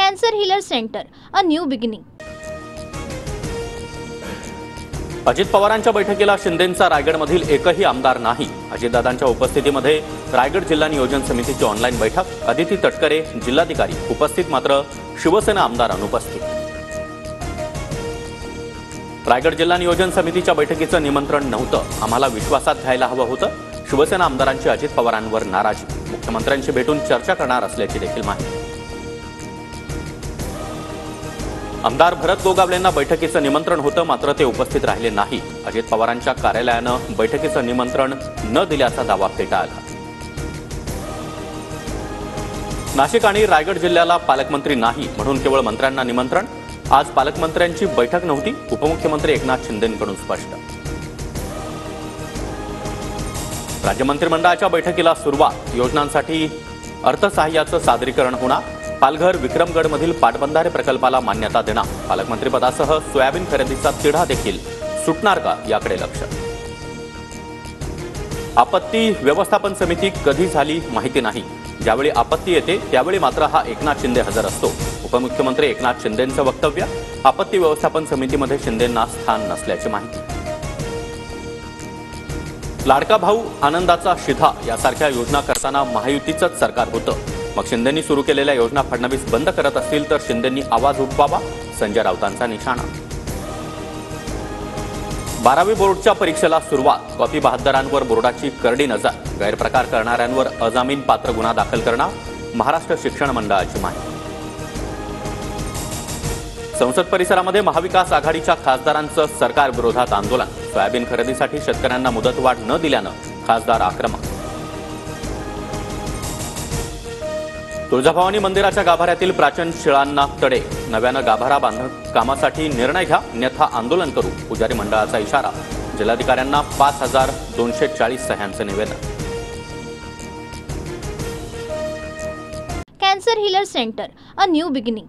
Cancer healer centre, a new beginning. Ajit पवारांच्या बैठकीला शिंदेंचा रायगडमधील एकही आमदार नाही. अजितदादांच्या उपस्थितीमध्ये रायगड जिल्हा नियोजन समितीची ऑनलाईन बैठक. अदिती तटकरे जिल्हाधिकारी उपस्थित, मात्र शिवसेना आमदार अनुपस्थित. रायगड जिल्हा नियोजन समितीच्या बैठकीचं निमंत्रण नव्हतं, आम्हाला विश्वासात घ्यायला हवं होतं. शिवसेना आमदारांची अजित पवारांवर नाराजी. मुख्यमंत्र्यांशी भेटून चर्चा करणार असल्याची देखील माहिती. आमदार भरत गोगावलेंना बैठकीचं निमंत्रण होतं, मात्र ते उपस्थित राहिले नाही. अजित पवारांच्या कार्यालयानं बैठकीचं निमंत्रण न दिल्याचा दावा फेटाळला. नाशिक आणि रायगड जिल्ह्याला पालकमंत्री नाही म्हणून केवळ मंत्र्यांना निमंत्रण. आज पालकमंत्र्यांची बैठक नव्हती, उपमुख्यमंत्री एकनाथ शिंदेंकडून स्पष्ट. राज्य मंत्रिमंडळाच्या बैठकीला सुरुवात. योजनांसाठी अर्थसहाय्याचं सादरीकरण होणार. पालघर विक्रमगडमधील पाटबंधारे प्रकल्पाला मान्यता देणार. पालकमंत्रीपदासह सोयाबीन खरेदीचा तिढा देखील सुटणार का, याकडे लक्ष. आपत्ती व्यवस्थापन समिती कधी झाली माहिती नाही. ज्यावेळी आपत्ती येते त्यावेळी मात्र हा एकनाथ शिंदे हजर असतो. उपमुख्यमंत्री एकनाथ शिंदेंचं वक्तव्य. आपत्ती व्यवस्थापन समितीमध्ये शिंदेंना स्थान नसल्याची माहिती. लाडका भाऊ, आनंदाचा शिधा यासारख्या योजना करताना महायुतीचंच सरकार होतं. मग शिंदेंनी सुरू केलेल्या योजना फडणवीस बंद करत असतील तर शिंदेंनी आवाज उठवावा, संजय राऊतांचा निशाणा. 12वी बोर्डच्या परीक्षेला सुरुवात. कॉपी बहाद्दरांवर बोर्डाची करडी नजर. गैरप्रकार करणाऱ्यांवर अजामीन पात्र गुन्हा दाखल करणार. महाराष्ट्र शिक्षण मंडळाची माहिती. संसद परिसरामध्ये महाविकास आघाडीच्या खासदारांचं सरकार विरोधात आंदोलन. सोयाबीन खरेदीसाठी शेतकऱ्यांना मुदतवाढ न दिल्यानं खासदार आक्रमक. तुळजाभवानी मंदिराच्या गाभाऱ्यातील प्राचीन शिळांना तडे. नव्यानं गाभारा बांधकामासाठी निर्णय घ्या, अन्यथा आंदोलन करू. पुजारी मंडळाचा इशारा. जिल्हाधिकाऱ्यांना 5240 सह्यांचं निवेदन. Cancer healer centre, a new beginning.